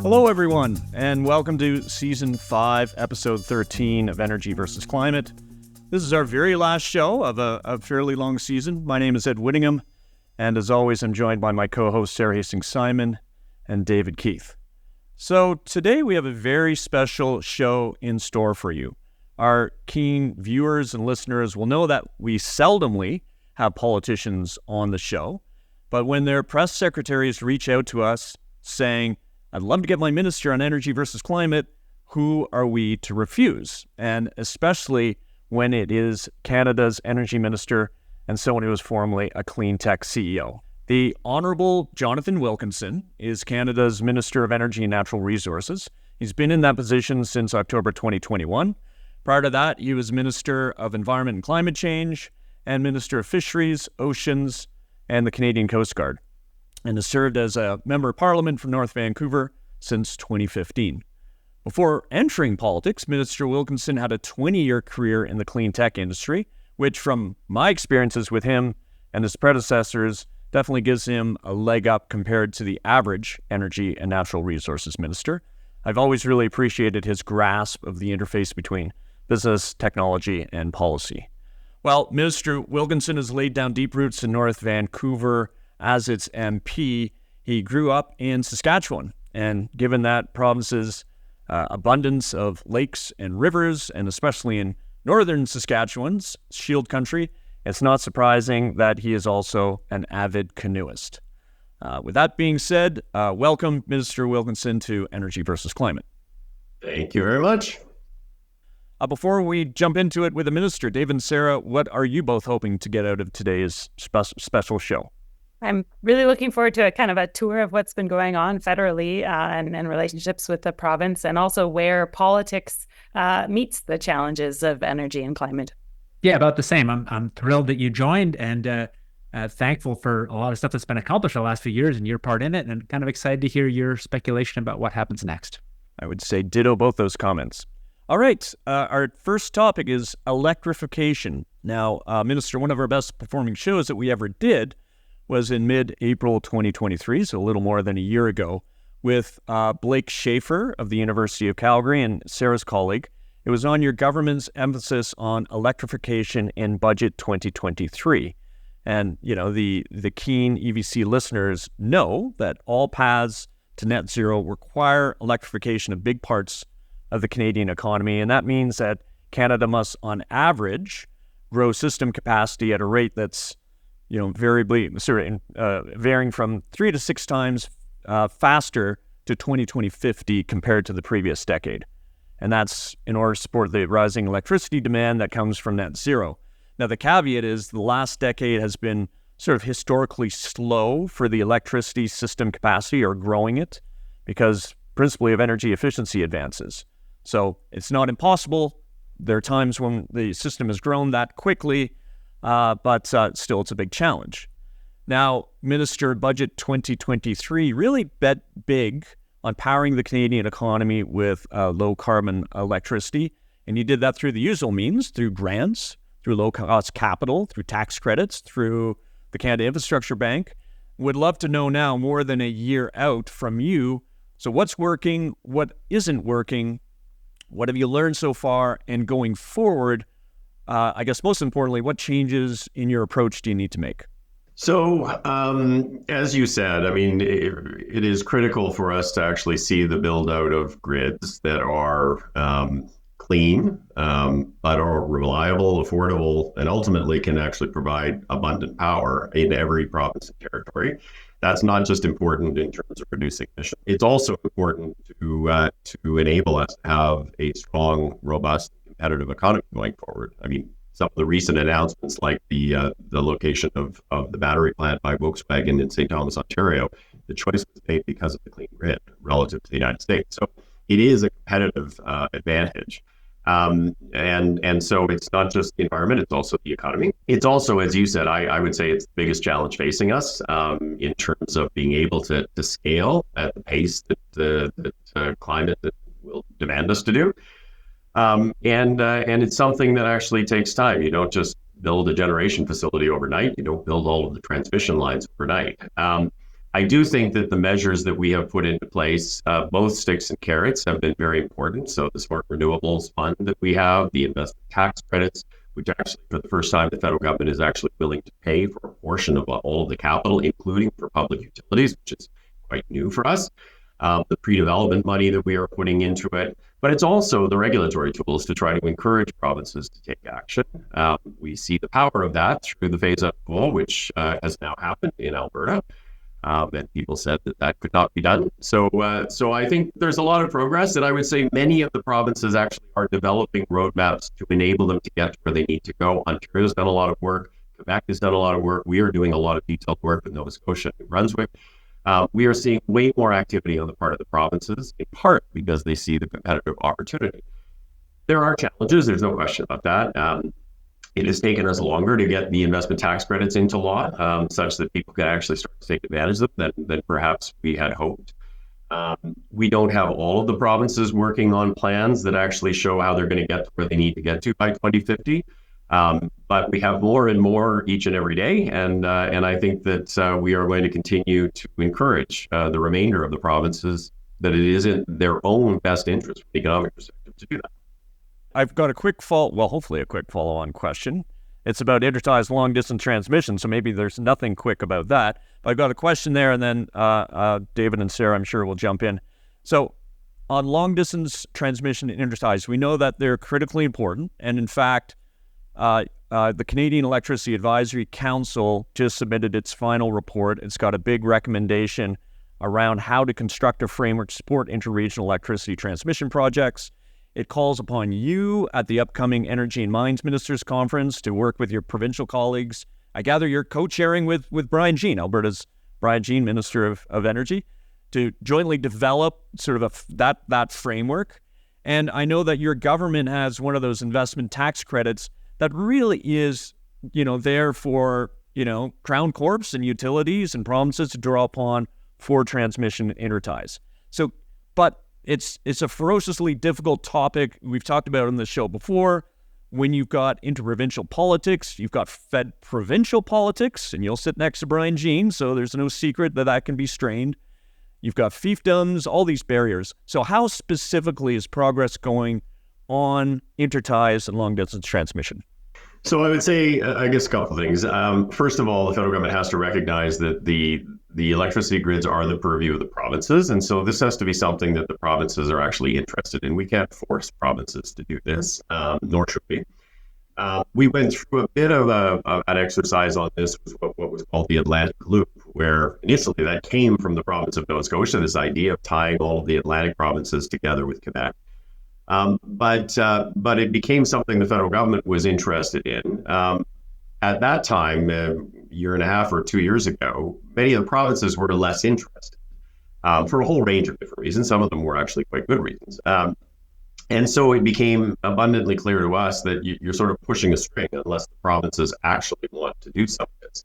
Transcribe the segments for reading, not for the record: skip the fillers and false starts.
Hello, everyone, and welcome to Season 5, Episode 13 of Energy versus Climate. This is our very last show of a fairly long season. My name is Ed Whittingham, and as always, I'm joined by my co-hosts Sara Hastings-Simon and David Keith. So today we have a very special show in store for you. Our keen viewers and listeners will know that we seldomly have politicians on the show, but when their press secretaries reach out to us saying, I'd love to get my minister on energy versus climate, who are we to refuse? And especially when it is Canada's energy minister and someone who was formerly a clean tech CEO. The Honourable Jonathan Wilkinson is Canada's Minister of Energy and Natural Resources. He's been in that position since October 2021. Prior to that, he was Minister of Environment and Climate Change and Minister of Fisheries, Oceans, and the Canadian Coast Guard, and has served as a Member of Parliament from North Vancouver since 2015. Before entering politics, Minister Wilkinson had a 20-year career in the clean tech industry, which from my experiences with him and his predecessors definitely gives him a leg up compared to the average energy and natural resources minister. I've always really appreciated his grasp of the interface between business, technology, and policy. Well, Minister Wilkinson has laid down deep roots in North Vancouver as its MP. He grew up in Saskatchewan, and given that province's abundance of lakes and rivers, and especially in northern Saskatchewan's Shield Country, it's not surprising that he is also an avid canoeist. With that being said, welcome, Minister Wilkinson, to Energy versus Climate. Thank you very much. Before we jump into it with the Minister, Dave and Sara, what are you both hoping to get out of today's special show? I'm really looking forward to a kind of a tour of what's been going on federally and relationships with the province, and also where politics meets the challenges of energy and climate. Yeah, about the same. I'm thrilled that you joined, and thankful for a lot of stuff that's been accomplished the last few years and your part in it, and kind of excited to hear your speculation about what happens next. I would say ditto both those comments. All right, our first topic is electrification. Now, Minister, one of our best performing shows that we ever did was in mid-April 2023, so a little more than a year ago, with Blake Schaefer of the University of Calgary and Sara's colleague. It was on your government's emphasis on electrification in Budget 2023. And, you know, the keen EVC listeners know that all paths to net zero require electrification of big parts of the Canadian economy, and that means that Canada must, on average, grow system capacity at a rate that's, you know, varying from 3 to 6 times faster to 2050 compared to the previous decade. And that's in order to support the rising electricity demand that comes from net zero. Now, the caveat is the last decade has been sort of historically slow for the electricity system capacity, or growing it, because principally of energy efficiency advances. So it's not impossible. There are times when the system has grown that quickly, but still it's a big challenge. Now, Minister, Budget 2023 really bet big on powering the Canadian economy with low-carbon electricity, and you did that through the usual means, through grants, through low-cost capital, through tax credits, through the Canada Infrastructure Bank. Would love to know now, more than a year out from you, so what's working, what isn't working, what have you learned so far, and going forward, I guess most importantly, what changes in your approach do you need to make? So, as you said, I mean, it is critical for us to actually see the build out of grids that are clean, but are reliable, affordable, and ultimately can actually provide abundant power in every province and territory. That's not just important in terms of reducing emissions. It's also important to enable us to have a strong, robust, competitive economy going forward. I mean, some of the recent announcements, like the location of the battery plant by Volkswagen in St. Thomas, Ontario, the choice was made because of the clean grid relative to the United States. So it is a competitive advantage. And so it's not just the environment, it's also the economy. It's also, as you said, I would say it's the biggest challenge facing us in terms of being able to scale at the pace that the climate that will demand us to do. And it's something that actually takes time. You don't just build a generation facility overnight. You don't build all of the transmission lines overnight. I do think that the measures that we have put into place, both sticks and carrots, have been very important. So the Smart Renewables Fund that we have, the investment tax credits, which actually for the first time the federal government is actually willing to pay for a portion of all of the capital, including for public utilities, which is quite new for us. The pre-development money that we are putting into it, but it's also the regulatory tools to try to encourage provinces to take action. We see the power of that through the phase-out goal, which has now happened in Alberta. And people said that that could not be done. So I think there's a lot of progress, and I would say many of the provinces actually are developing roadmaps to enable them to get to where they need to go. Ontario's done a lot of work. Quebec has done a lot of work. We are doing a lot of detailed work with Nova Scotia and Brunswick. We are seeing way more activity on the part of the provinces, in part because they see the competitive opportunity. There are challenges, there's no question about that. It has taken us longer to get the investment tax credits into law, such that people can actually start to take advantage of them than perhaps we had hoped. We don't have all of the provinces working on plans that actually show how they're going to get to where they need to get to by 2050. But we have more and more each and every day, and I think that we are going to continue to encourage the remainder of the provinces that it is in their own best interest from the economic perspective to do that. I've got hopefully a quick follow-on question. It's about interties long-distance transmission, so maybe there's nothing quick about that. But I've got a question there, and then David and Sarah, I'm sure, will jump in. So on long-distance transmission and interties, we know that they're critically important, and in fact, the Canadian Electricity Advisory Council just submitted its final report. It's got a big recommendation around how to construct a framework to support interregional electricity transmission projects. It calls upon you at the upcoming Energy and Mines Ministers Conference to work with your provincial colleagues. I gather you're co-chairing with Brian Jean, Alberta's Brian Jean, Minister of Energy, to jointly develop sort of that framework. And I know that your government has one of those investment tax credits that really is, there for, Crown Corps and utilities and provinces to draw upon for transmission interties. So, but it's a ferociously difficult topic. We've talked about it on the show before. When you've got interprovincial politics, you've got fed provincial politics, and you'll sit next to Brian Jean, so there's no secret that can be strained. You've got fiefdoms, all these barriers. So how specifically is progress going on interties and long-distance transmission? So I would say, I guess, a couple of things. First of all, the federal government has to recognize that the electricity grids are the purview of the provinces. And so this has to be something that the provinces are actually interested in. We can't force provinces to do this, nor should we. We went through a bit of an exercise on this, what was called the Atlantic Loop, where initially that came from the province of Nova Scotia, this idea of tying all of the Atlantic provinces together with Quebec. But it became something the federal government was interested in. At that time, a year and a half or 2 years ago, many of the provinces were less interested for a whole range of different reasons. Some of them were actually quite good reasons. And so it became abundantly clear to us that you're sort of pushing a string unless the provinces actually want to do some of this.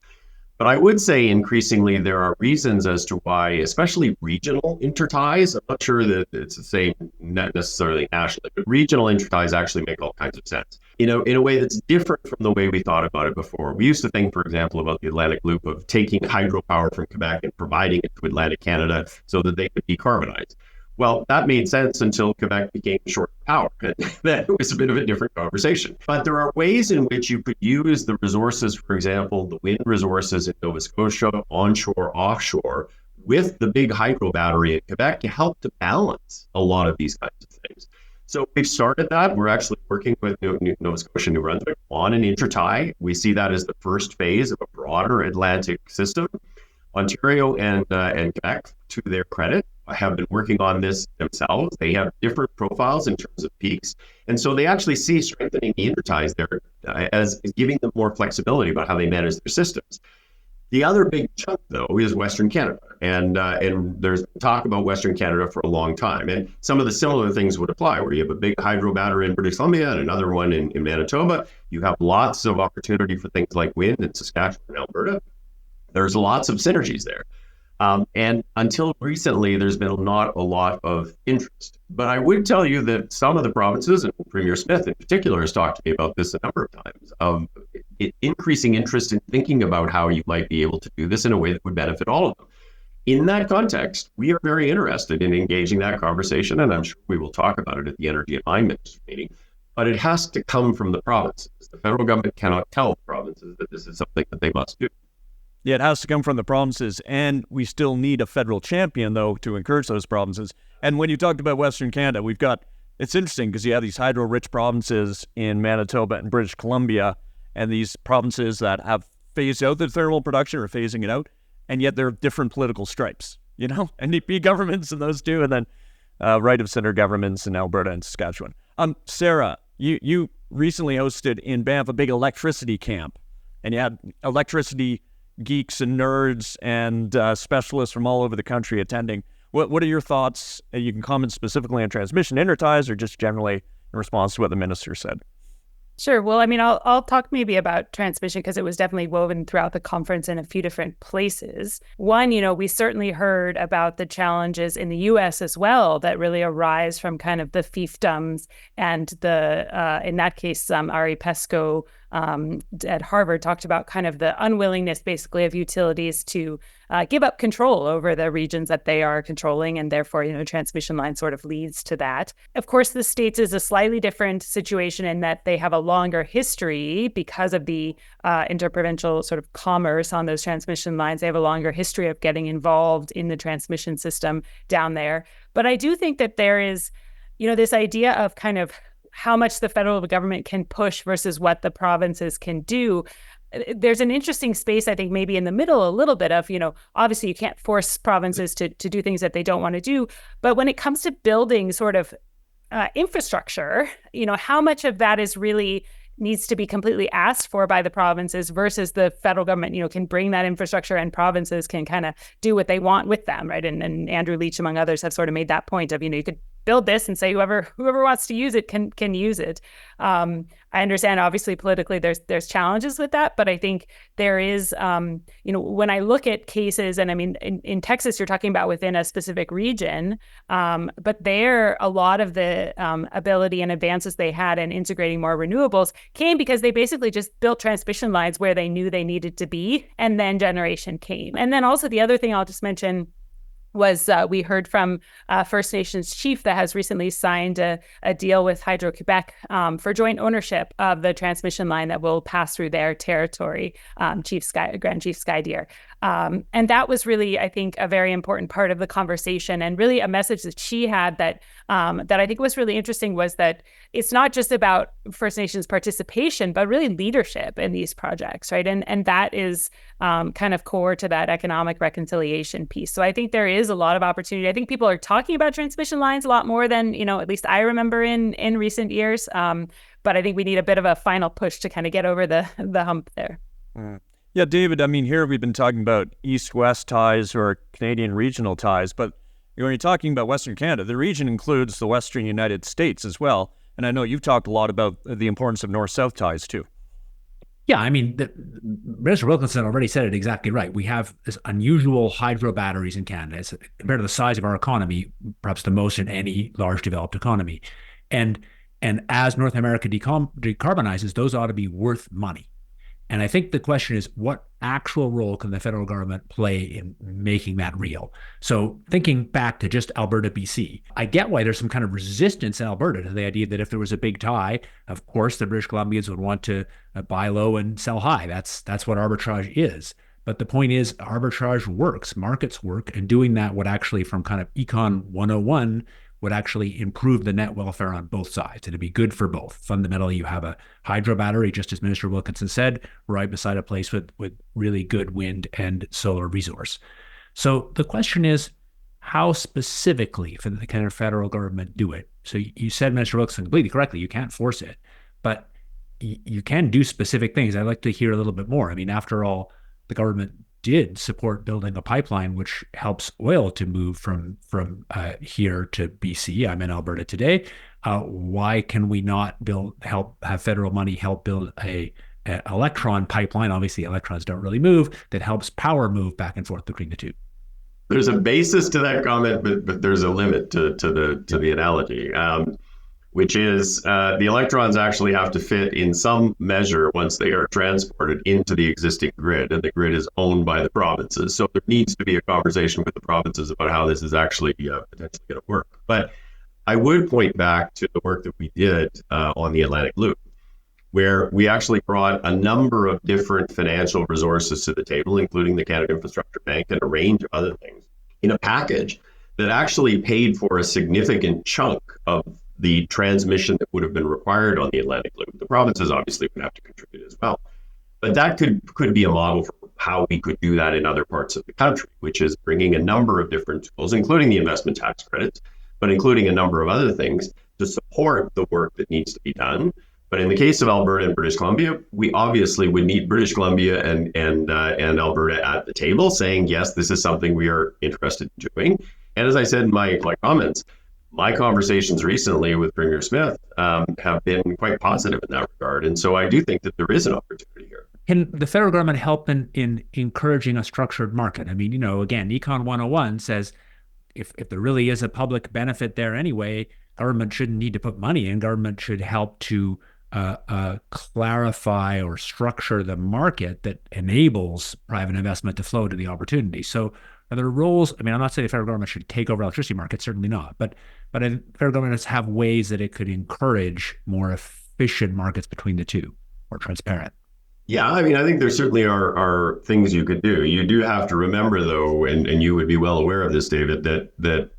But I would say increasingly there are reasons as to why, especially regional interties, I'm not sure that it's the same, not necessarily nationally, but regional interties actually make all kinds of sense. In a way that's different from the way we thought about it before. We used to think, for example, about the Atlantic Loop of taking hydropower from Quebec and providing it to Atlantic Canada so that they could decarbonize. Well, that made sense until Quebec became short of power. And that was a bit of a different conversation. But there are ways in which you could use the resources, for example, the wind resources in Nova Scotia, onshore, offshore, with the big hydro battery in Quebec to help to balance a lot of these kinds of things. So we've started that. We're actually working with Nova Scotia, New Brunswick on an intertie. We see that as the first phase of a broader Atlantic system. Ontario and Quebec, to their credit, have been working on this themselves. They have different profiles in terms of peaks. And so they actually see strengthening the interties there as giving them more flexibility about how they manage their systems. The other big chunk, though, is Western Canada. And there's talk about Western Canada for a long time. And some of the similar things would apply, where you have a big hydro battery in British Columbia and another one in Manitoba. You have lots of opportunity for things like wind in Saskatchewan and Alberta. There's lots of synergies there. And until recently, there's been not a lot of interest. But I would tell you that some of the provinces, and Premier Smith in particular has talked to me about this a number of times, of increasing interest in thinking about how you might be able to do this in a way that would benefit all of them. In that context, we are very interested in engaging that conversation, and I'm sure we will talk about it at the Energy and Mine Ministers meeting, but it has to come from the provinces. The federal government cannot tell provinces that this is something that they must do. Yeah, it has to come from the provinces, and we still need a federal champion, though, to encourage those provinces. And when you talked about Western Canada, it's interesting because you have these hydro-rich provinces in Manitoba and British Columbia, and these provinces that have phased out the thermal production or phasing it out, and yet there are different political stripes, NDP governments in those two, and then right-of-center governments in Alberta and Saskatchewan. Sara, you recently hosted in Banff a big electricity camp, and you had electricity geeks and nerds and specialists from all over the country attending. What are your thoughts? You can comment specifically on transmission interties or just generally in response to what the minister said. Sure. Well, I mean, I'll talk maybe about transmission because it was definitely woven throughout the conference in a few different places. One, we certainly heard about the challenges in the U.S. as well that really arise from kind of the fiefdoms and the, in that case, Ari Pesco at Harvard talked about kind of the unwillingness basically of utilities to give up control over the regions that they are controlling, and therefore, transmission line sort of leads to that. Of course, the States is a slightly different situation in that they have a longer history because of the interprovincial sort of commerce on those transmission lines. They have a longer history of getting involved in the transmission system down there. But I do think that there is, this idea of kind of how much the federal government can push versus what the provinces can do. There's an interesting space, I think, maybe in the middle a little bit of, obviously you can't force provinces to do things that they don't want to do. But when it comes to building sort of infrastructure, how much of that is really needs to be completely asked for by the provinces versus the federal government, can bring that infrastructure and provinces can kind of do what they want with them, right? And Andrew Leach, among others, have sort of made that point of, you could build this and say whoever wants to use it can use it. I understand, obviously, politically, there's challenges with that, but I think there is, when I look at cases, and I mean, in Texas, you're talking about within a specific region, but there, a lot of the ability and advances they had in integrating more renewables came because they basically just built transmission lines where they knew they needed to be, and then generation came. And then also the other thing I'll just mention was we heard from First Nations chief that has recently signed a deal with Hydro-Québec for joint ownership of the transmission line that will pass through their territory, Grand Chief Skydeer. And that was really, I think, a very important part of the conversation, and really a message that she had that I think was really interesting was that it's not just about First Nations participation, but really leadership in these projects, right? And that is kind of core to that economic reconciliation piece. So I think there is a lot of opportunity. I think people are talking about transmission lines a lot more than, at least I remember in recent years. But I think we need a bit of a final push to kind of get over the hump there. Yeah, David, I mean, here we've been talking about east-west ties or Canadian regional ties, but when you're talking about Western Canada, the region includes the Western United States as well. And I know you've talked a lot about the importance of north-south ties too. Yeah, I mean, Minister Wilkinson already said it exactly right. We have this unusual hydro batteries in Canada. It's, compared to the size of our economy, perhaps the most in any large developed economy. And as North America decarbonizes, those ought to be worth money. And I think the question is, what actual role can the federal government play in making that real? So thinking back to just Alberta, BC, I get why there's some kind of resistance in Alberta to the idea that if there was a big tie, of course, the British Columbians would want to buy low and sell high. That's what arbitrage is. But the point is, arbitrage works, markets work, and doing that would actually, from kind of Econ 101, would actually improve the net welfare on both sides. It'd be good for both. Fundamentally, you have a hydro battery, just as Minister Wilkinson said, right beside a place with really good wind and solar resource. So the question is, how specifically can the kind of federal government do it? So you said, Minister Wilkinson, completely correctly, you can't force it, but you can do specific things. I'd like to hear a little bit more. I mean, after all, the government did support building a pipeline which helps oil to move from here to BC. I'm in Alberta today. Why can we not have federal money help build a electron pipeline? Obviously, electrons don't really move. That helps power move back and forth between the two. There's a basis to that comment, but there's a limit to the analogy. which is the electrons actually have to fit in some measure once they are transported into the existing grid, and the grid is owned by the provinces. So there needs to be a conversation with the provinces about how this is actually potentially going to work. But I would point back to the work that we did on the Atlantic Loop, where we actually brought a number of different financial resources to the table, including the Canada Infrastructure Bank and a range of other things, in a package that actually paid for a significant chunk of the transmission that would have been required on the Atlantic Loop. The provinces obviously would have to contribute as well. But that could be a model for how we could do that in other parts of the country, which is bringing a number of different tools, including the investment tax credits, but including a number of other things to support the work that needs to be done. But in the case of Alberta and British Columbia, we obviously would need British Columbia and Alberta at the table saying, yes, this is something we are interested in doing. And as I said in my comments, my conversations recently with Premier Smith have been quite positive in that regard. And so I do think that there is an opportunity here. Can the federal government help in encouraging a structured market? I mean, again, Econ 101 says if there really is a public benefit there anyway, government shouldn't need to put money in. Government should help to clarify or structure the market that enables private investment to flow to the opportunity. So are there roles? I mean, I'm not saying the federal government should take over electricity markets, certainly not. But the federal government has have ways that it could encourage more efficient markets between the two, or transparent. Yeah, I mean, I think there certainly are things you could do. You do have to remember, though, and you would be well aware of this, David, that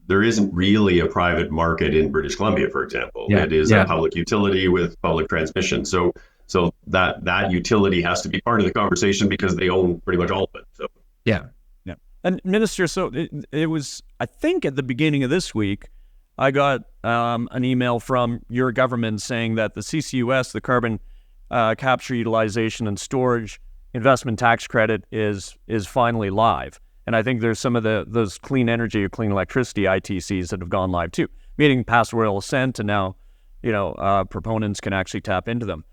there isn't really a private market in British Columbia, for example. It is a public utility with public transmission. So that utility has to be part of the conversation because they own pretty much all of it. So yeah. And Minister, so it was, I think at the beginning of this week, I got an email from your government saying that the CCUS, the carbon capture, utilization, and storage investment tax credit is finally live. And I think there's some of those clean energy or clean electricity ITCs that have gone live too, meaning past royal assent, and now, proponents can actually tap into them.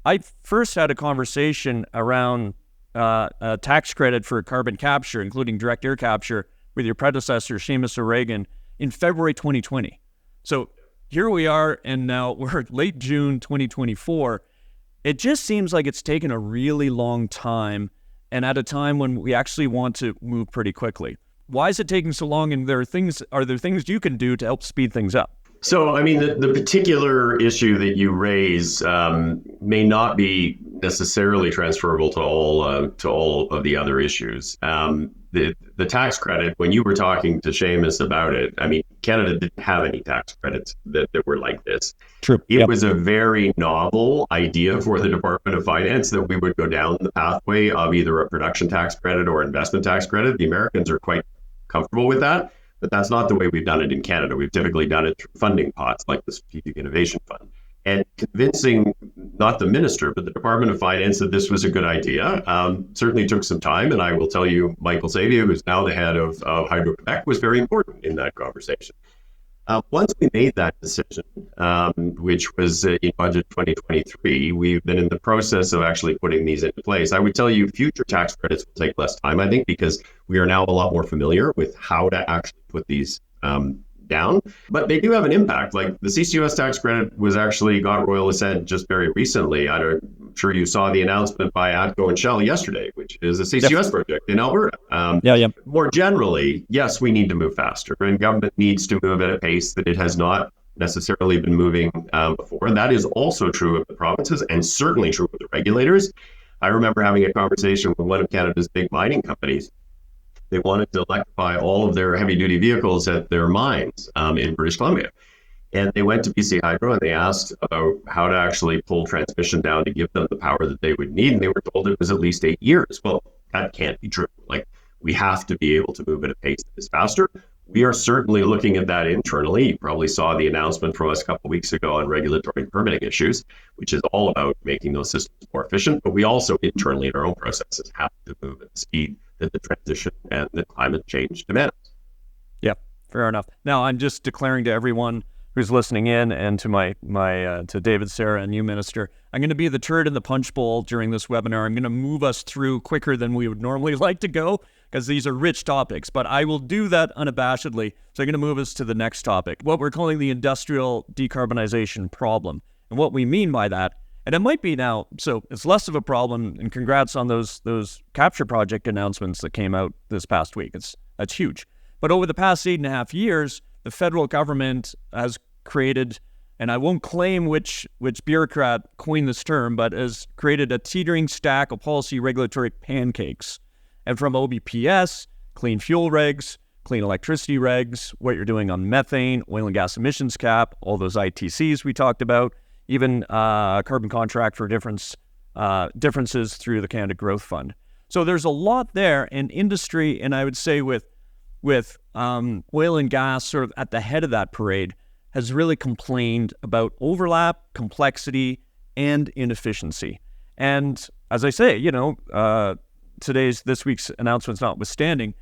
I first had a conversation around a tax credit for carbon capture, including direct air capture, with your predecessor, Seamus O'Regan, in February 2020. So here we are, and now we're late June 2024. It just seems like it's taken a really long time, and at a time when we actually want to move pretty quickly. Why is it taking so long? And are there things you can do to help speed things up? So, I mean, the particular issue that you raise may not be necessarily transferable to all of the other issues. The tax credit, when you were talking to Seamus about it, I mean, Canada didn't have any tax credits that were like this. True. It was a very novel idea for the Department of Finance that we would go down the pathway of either a production tax credit or investment tax credit. The Americans are quite comfortable with that, but that's not the way we've done it in Canada. We've typically done it through funding pots like the Strategic Innovation Fund. And convincing not the minister, but the Department of Finance that this was a good idea certainly took some time. And I will tell you, Michael Savia, who's now the head of Hydro-Québec, was very important in that conversation. Once we made that decision, which was in budget 2023, we've been in the process of actually putting these into place. I would tell you future tax credits will take less time, I think, because we are now a lot more familiar with how to actually put these down, but they do have an impact. Like the CCUS tax credit was actually got royal assent just very recently. I'm sure you saw the announcement by ATCO and Shell yesterday, which is a CCUS project in Alberta. More generally, yes, we need to move faster, and government needs to move at a pace that it has not necessarily been moving before. And that is also true of the provinces and certainly true of the regulators. I remember having a conversation with one of Canada's big mining companies. They wanted to electrify all of their heavy-duty vehicles at their mines in British Columbia. And they went to BC Hydro and they asked about how to actually pull transmission down to give them the power that they would need. And they were told it was at least 8 years. Well, that can't be true. Like, we have to be able to move at a pace that is faster. We are certainly looking at that internally. You probably saw the announcement from us a couple of weeks ago on regulatory and permitting issues, which is all about making those systems more efficient. But we also internally in our own processes have to move at the speed that the transition and the climate change demands. Yeah, fair enough. Now, I'm just declaring to everyone who's listening in and to my to David, Sara, and you, Minister, I'm going to be the turd in the punch bowl during this webinar. I'm going to move us through quicker than we would normally like to go because these are rich topics, but I will do that unabashedly. So I'm going to move us to the next topic, what we're calling the industrial decarbonization problem. And what we mean by that, and it might be now, so it's less of a problem, and congrats on those capture project announcements that came out this past week. That's huge. But over the past 8.5 years, the federal government has created, and I won't claim which bureaucrat coined this term, but has created a teetering stack of policy regulatory pancakes. And from OBPS, clean fuel regs, clean electricity regs, what you're doing on methane, oil and gas emissions cap, all those ITCs we talked about, even carbon contract for differences through the Canada Growth Fund. So there's a lot there, and industry, and I would say with oil and gas sort of at the head of that parade, has really complained about overlap, complexity, and inefficiency. And as I say, this week's announcements notwithstanding,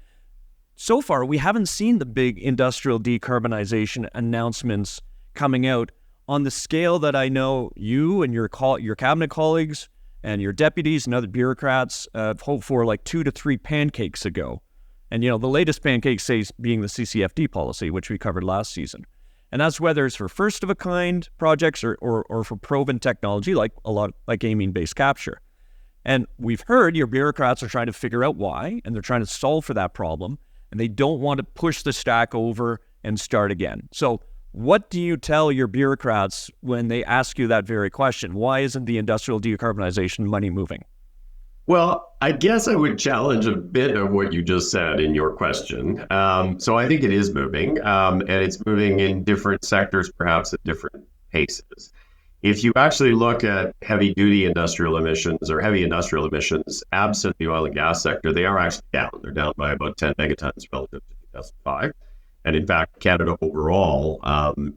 so far we haven't seen the big industrial decarbonization announcements coming out on the scale that I know you and your cabinet colleagues and your deputies and other bureaucrats hoped for like 2 to 3 pancakes ago. And, the latest pancake being the CCFD policy, which we covered last season. And that's whether it's for first-of-a-kind projects or for proven technology, like amine-based capture. And we've heard your bureaucrats are trying to figure out why, and they're trying to solve for that problem, and they don't want to push the stack over and start again. So what do you tell your bureaucrats when they ask you that very question? Why isn't the industrial decarbonization money moving? Well, I guess I would challenge a bit of what you just said in your question. So I think it is moving, and it's moving in different sectors, perhaps at different paces. If you actually look at heavy-duty industrial emissions or heavy industrial emissions, absent the oil and gas sector, they are actually down. They're down by about 10 megatons relative to 2005. And in fact, Canada overall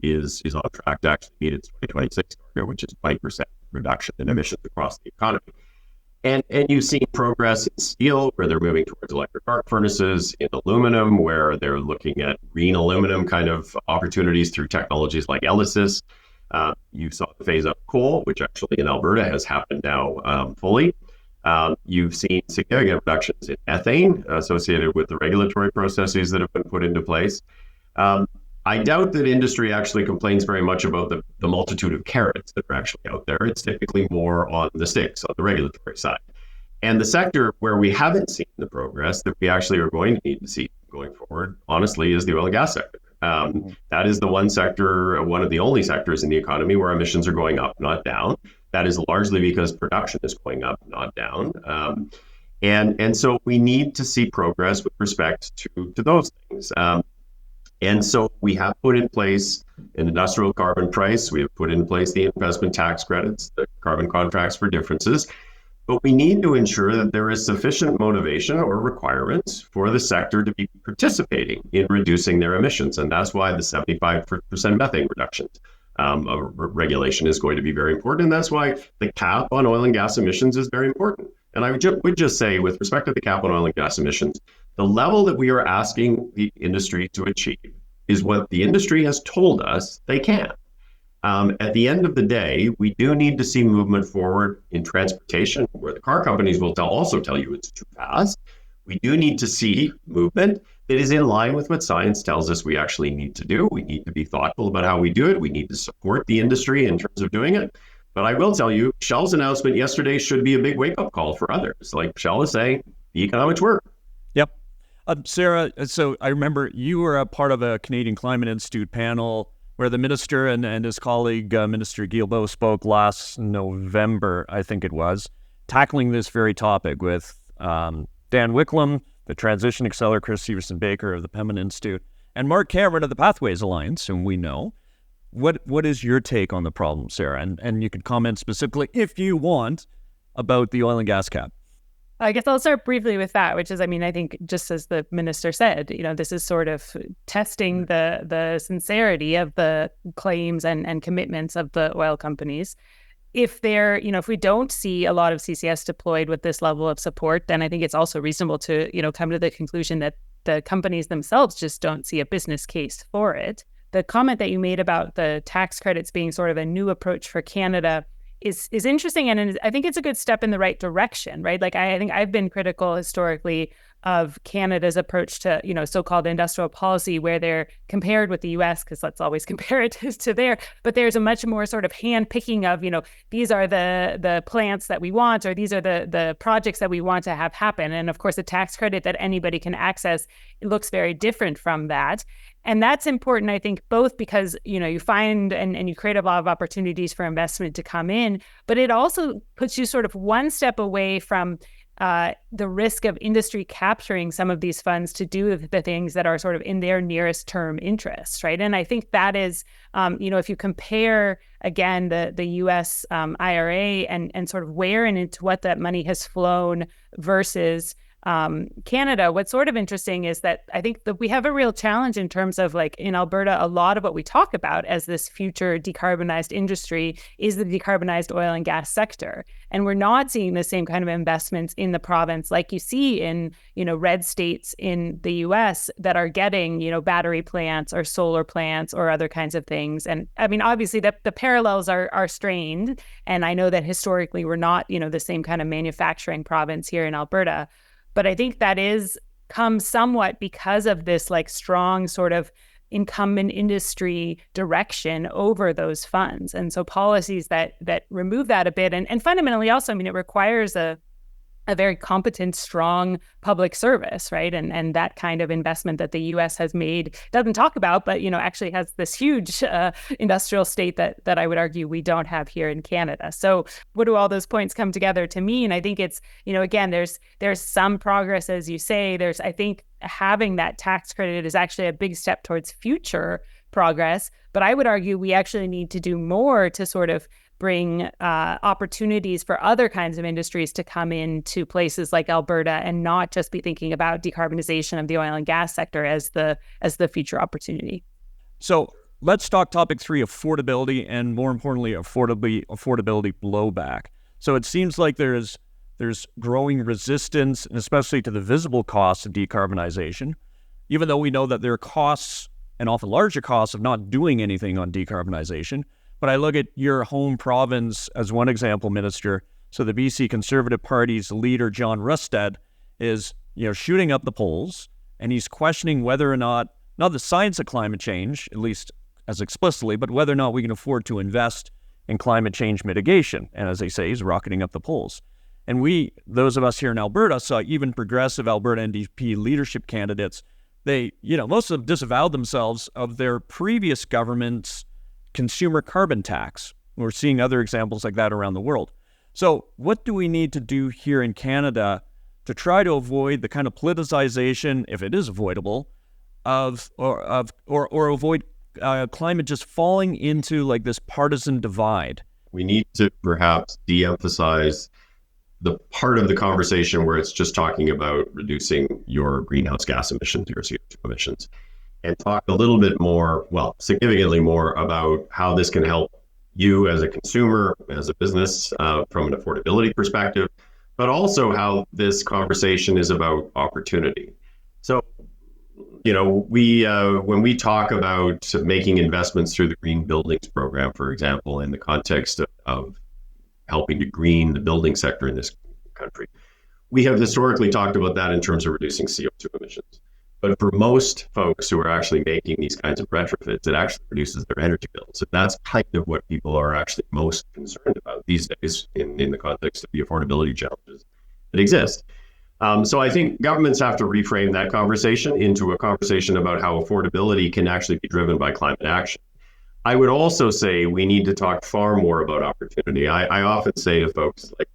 is on track to actually meet its 2026 target, which is 20% reduction in emissions across the economy. And you've seen progress in steel, where they're moving towards electric arc furnaces, in aluminum, where they're looking at green aluminum kind of opportunities through technologies like ELYSIS. You saw the phase out of coal, which actually in Alberta has happened now fully. You've seen significant reductions in methane associated with the regulatory processes that have been put into place. I doubt that industry actually complains very much about the multitude of carrots that are actually out there. It's typically more on the sticks, on the regulatory side. And the sector where we haven't seen the progress that we actually are going to need to see going forward, honestly, is the oil and gas sector. That is the one of the only sectors in the economy where emissions are going up, not down. That is largely because production is going up, not down. And so we need to see progress with respect to those things. And so we have put in place an industrial carbon price. We have put in place the investment tax credits, the carbon contracts for differences. But we need to ensure that there is sufficient motivation or requirements for the sector to be participating in reducing their emissions. And that's why the 75% methane reduction regulation is going to be very important. And that's why the cap on oil and gas emissions is very important. And I would just say, with respect to the cap on oil and gas emissions, the level that we are asking the industry to achieve is what the industry has told us they can. At the end of the day, we do need to see movement forward in transportation, where the car companies will also tell you it's too fast. We do need to see movement that is in line with what science tells us we actually need to do. We need to be thoughtful about how we do it. We need to support the industry in terms of doing it. But I will tell you, Shell's announcement yesterday should be a big wake-up call for others. Like Shell is saying, the economics work. Yep. Sara, so I remember you were a part of a Canadian Climate Institute panel where the minister and his colleague, Minister Guilbeault, spoke last November, I think it was, tackling this very topic with Dan Wicklum, the Transition Accelerator, Chris Severson-Baker of the Pembina Institute, and Mark Cameron of the Pathways Alliance, whom we know. What is your take on the problem, Sara? And you could comment specifically, if you want, about the oil and gas cap. I guess I'll start briefly with that, which is, I think, just as the minister said, this is sort of testing the sincerity of the claims and commitments of the oil companies. If if we don't see a lot of CCS deployed with this level of support, then I think it's also reasonable to, come to the conclusion that the companies themselves just don't see a business case for it. The comment that you made about the tax credits being sort of a new approach for Canada is interesting, and I think it's a good step in the right direction, right? Like I think I've been critical historically of Canada's approach to, so-called industrial policy, where they're compared with the US, because let's always compare it to there, but there's a much more sort of hand picking of, these are the plants that we want, or these are the projects that we want to have happen. And of course, the tax credit that anybody can access, it looks very different from that. And that's important, I think, both because, you find and you create a lot of opportunities for investment to come in, but it also puts you sort of one step away from the risk of industry capturing some of these funds to do the things that are sort of in their nearest term interests, right? And I think that is, if you compare, again, the U.S. IRA and sort of where and into what that money has flown versus Canada, what's sort of interesting is that I think that we have a real challenge in terms of, like, in Alberta, a lot of what we talk about as this future decarbonized industry is the decarbonized oil and gas sector. And we're not seeing the same kind of investments in the province like you see in, red states in the US that are getting, battery plants or solar plants or other kinds of things. And I mean, obviously the parallels are strained. And I know that historically we're not, the same kind of manufacturing province here in Alberta. But I think that comes somewhat because of this, like, strong sort of incumbent industry direction over those funds. And so policies that remove that a bit, and fundamentally also, I mean, it requires a very competent, strong public service, right? And that kind of investment that the U.S. has made, doesn't talk about, but, actually has this huge industrial state that I would argue we don't have here in Canada. So what do all those points come together to mean? I think it's, again, there's some progress, as you say. I think having that tax credit is actually a big step towards future progress. But I would argue we actually need to do more to sort of bring opportunities for other kinds of industries to come into places like Alberta, and not just be thinking about decarbonization of the oil and gas sector as the future opportunity. So let's talk topic 3, affordability, and more importantly, affordability blowback. So it seems like there's growing resistance, and especially to the visible costs of decarbonization, even though we know that there are costs, and often larger costs, of not doing anything on decarbonization. But I look at your home province as one example, Minister. So the BC Conservative Party's leader, John Rustad, is shooting up the polls, and he's questioning whether or not the science of climate change, at least as explicitly, but whether or not we can afford to invest in climate change mitigation. And as they say, he's rocketing up the polls. And those of us here in Alberta, saw even progressive Alberta NDP leadership candidates. They, most of them disavowed themselves of their previous government's consumer carbon tax. We're seeing other examples like that around the world. So what do we need to do here in Canada to try to avoid the kind of politicization, if it is avoidable, or avoid climate just falling into like this partisan divide? We need to perhaps de-emphasize the part of the conversation where it's just talking about reducing your greenhouse gas emissions, your CO2 emissions, and talk a little bit more, significantly more, about how this can help you as a consumer, as a business, from an affordability perspective, but also how this conversation is about opportunity. So, when we talk about making investments through the Green Buildings Program, for example, in the context of helping to green the building sector in this country, we have historically talked about that in terms of reducing CO2 emissions. But for most folks who are actually making these kinds of retrofits, it actually reduces their energy bills. And that's kind of what people are actually most concerned about these days in the context of the affordability challenges that exist. So I think governments have to reframe that conversation into a conversation about how affordability can actually be driven by climate action. I would also say we need to talk far more about opportunity. I often say to folks, like,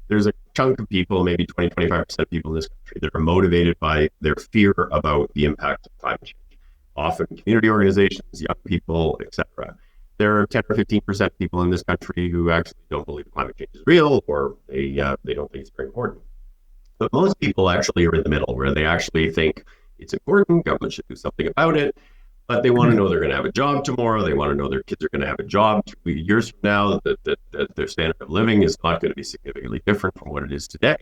there's a chunk of people, maybe 20, 25% of people in this country, that are motivated by their fear about the impact of climate change. Often community organizations, young people, etc. There are 10 or 15% of people in this country who actually don't believe climate change is real, or they don't think it's very important. But most people actually are in the middle, where they actually think it's important, government should do something about it, but they want to know they're going to have a job tomorrow. They want to know their kids are going to have a job 2 years from now, that their standard of living is not going to be significantly different from what it is today.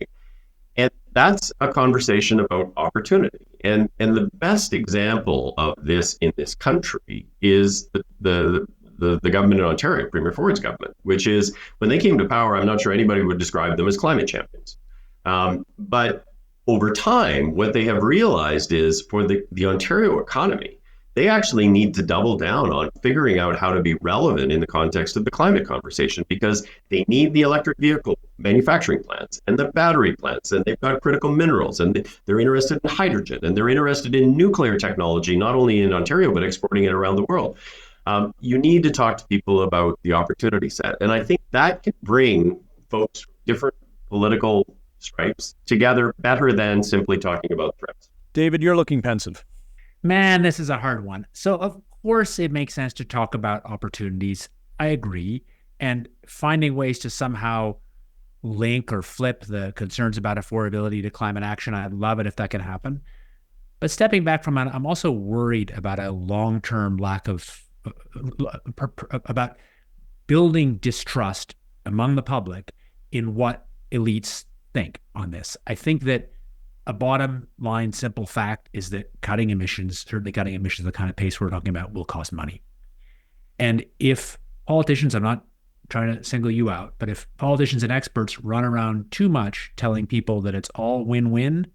And that's a conversation about opportunity. And the best example of this in this country is the government in Ontario, Premier Ford's government, which is, when they came to power, I'm not sure anybody would describe them as climate champions. But over time, what they have realized is for the Ontario economy, they actually need to double down on figuring out how to be relevant in the context of the climate conversation, because they need the electric vehicle manufacturing plants and the battery plants, and they've got critical minerals, and they're interested in hydrogen, and they're interested in nuclear technology, not only in Ontario, but exporting it around the world. You need to talk to people about the opportunity set. And I think that can bring folks from different political stripes together better than simply talking about threats. David, you're looking pensive. Man, this is a hard one. So, of course, it makes sense to talk about opportunities. I agree. And finding ways to somehow link or flip the concerns about affordability to climate action, I'd love it if that can happen. But stepping back from that, I'm also worried about a long-term lack of, about building distrust among the public in what elites think on this. I think that a bottom line simple fact is that cutting emissions, certainly cutting emissions at the kind of pace we're talking about, will cost money. And if politicians, I'm not trying to single you out, but if politicians and experts run around too much telling people that it's all win-win,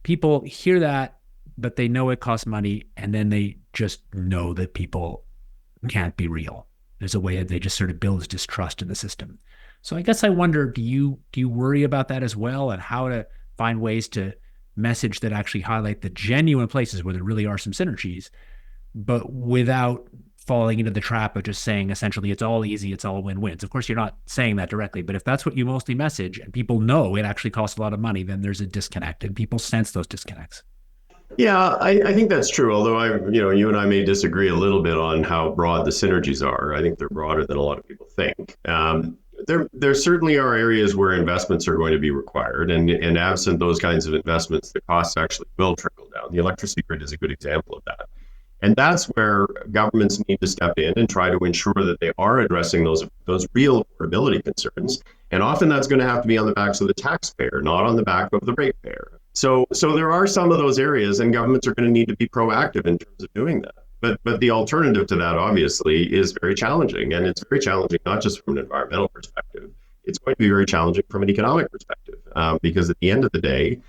people hear that, but they know it costs money, and then they just know that people can't be real. There's a way that they just sort of builds distrust in the system. So I guess I wonder, do you worry about that as well, and how to find ways to message that actually highlight the genuine places where there really are some synergies, but without falling into the trap of just saying essentially it's all easy, it's all win-wins. Of course, you're not saying that directly, but if that's what you mostly message and people know it actually costs a lot of money, then there's a disconnect, and people sense those disconnects. Yeah, I think that's true. Although you and I may disagree a little bit on how broad the synergies are. I think they're broader than a lot of people think. There certainly are areas where investments are going to be required, and absent those kinds of investments, the costs actually will trickle down. The electricity grid is a good example of that. And that's where governments need to step in and try to ensure that they are addressing those real affordability concerns. And often that's going to have to be on the backs of the taxpayer, not on the back of the ratepayer. So there are some of those areas, and governments are going to need to be proactive in terms of doing that. But the alternative to that, obviously, is very challenging. And it's very challenging, not just from an environmental perspective. It's going to be very challenging from an economic perspective, because at the end of the day,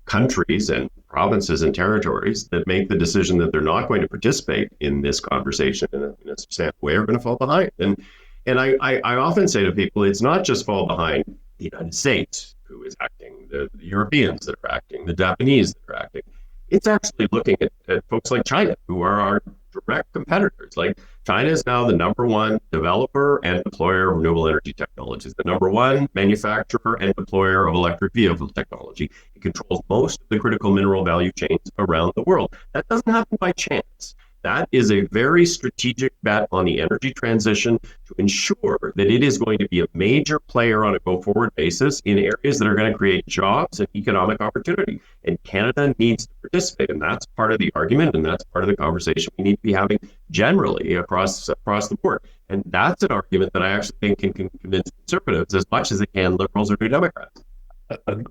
countries and provinces and territories that make the decision that they're not going to participate in this conversation in a substantial way are going to fall behind. And I often say to people, it's not just fall behind the United States, who is acting, the Europeans that are acting, the Japanese that are acting. It's actually looking at folks like China, who are our direct competitors. Like, China is now the number one developer and deployer of renewable energy technologies, the number one manufacturer and deployer of electric vehicle technology. It controls most of the critical mineral value chains around the world. That doesn't happen by chance. That is a very strategic bet on the energy transition to ensure that it is going to be a major player on a go-forward basis in areas that are going to create jobs and economic opportunity. And Canada needs to participate, and that's part of the argument, and that's part of the conversation we need to be having generally across the board. And that's an argument that I actually think can convince conservatives as much as it can liberals or New Democrats.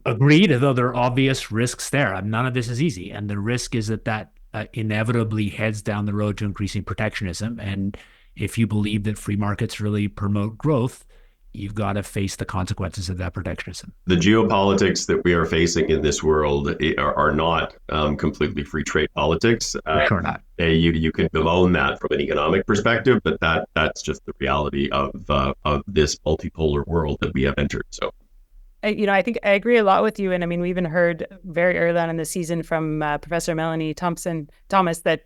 Agreed, though there are obvious risks there. None of this is easy, and the risk is that inevitably heads down the road to increasing protectionism. And if you believe that free markets really promote growth, you've got to face the consequences of that protectionism. The geopolitics that we are facing in this world are not completely free trade politics. Sure not. You can bemoan that from an economic perspective, but that's just the reality of this multipolar world that we have entered. So. I think I agree a lot with you. And I mean, we even heard very early on in the season from Professor Melanie Thomas that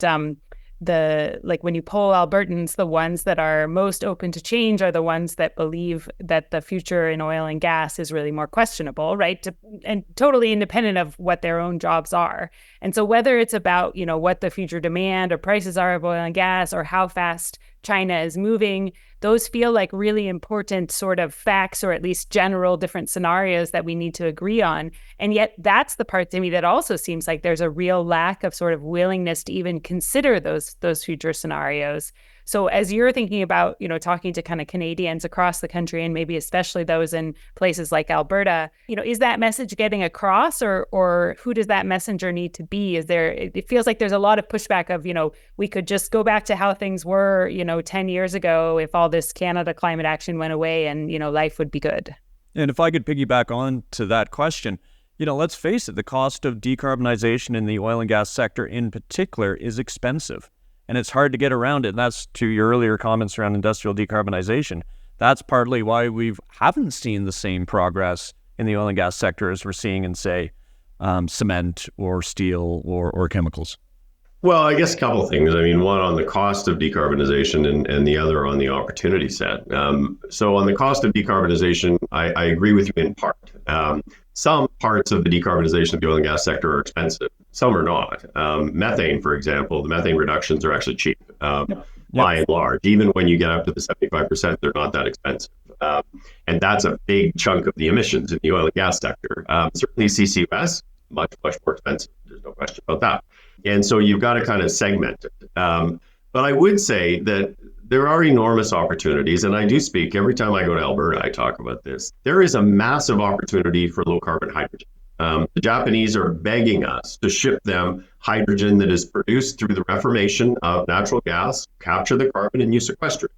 when you poll Albertans, the ones that are most open to change are the ones that believe that the future in oil and gas is really more questionable, right? And totally independent of what their own jobs are. And so whether it's about, what the future demand or prices are of oil and gas, or how fast China is moving, those feel like really important sort of facts, or at least general different scenarios that we need to agree on. And yet that's the part to me that also seems like there's a real lack of sort of willingness to even consider those future scenarios. So as you're thinking about, talking to kind of Canadians across the country, and maybe especially those in places like Alberta, is that message getting across, or who does that messenger need to be? It feels like there's a lot of pushback of, we could just go back to how things were, 10 years ago if all this Canada climate action went away, and, life would be good. And if I could piggyback on to that question, let's face it, the cost of decarbonization in the oil and gas sector in particular is expensive, and it's hard to get around it. And that's to your earlier comments around industrial decarbonization. That's partly why we haven't seen the same progress in the oil and gas sector as we're seeing in, say, cement or steel or chemicals. Well, I guess a couple of things. I mean, one on the cost of decarbonization and the other on the opportunity set. So on the cost of decarbonization, I agree with you in part. Some parts of the decarbonization of the oil and gas sector are expensive. Some are not. Methane, for example, the methane reductions are actually cheap by and large. Even when you get up to the 75%, they're not that expensive. And that's a big chunk of the emissions in the oil and gas sector. Certainly CCUS, much, much more expensive. There's no question about that. And so you've got to kind of segment it. But I would say that there are enormous opportunities, and I do speak every time I go to Alberta, I talk about this. There is a massive opportunity for low carbon hydrogen. The Japanese are begging us to ship them hydrogen that is produced through the reformation of natural gas, capture the carbon and you sequester it.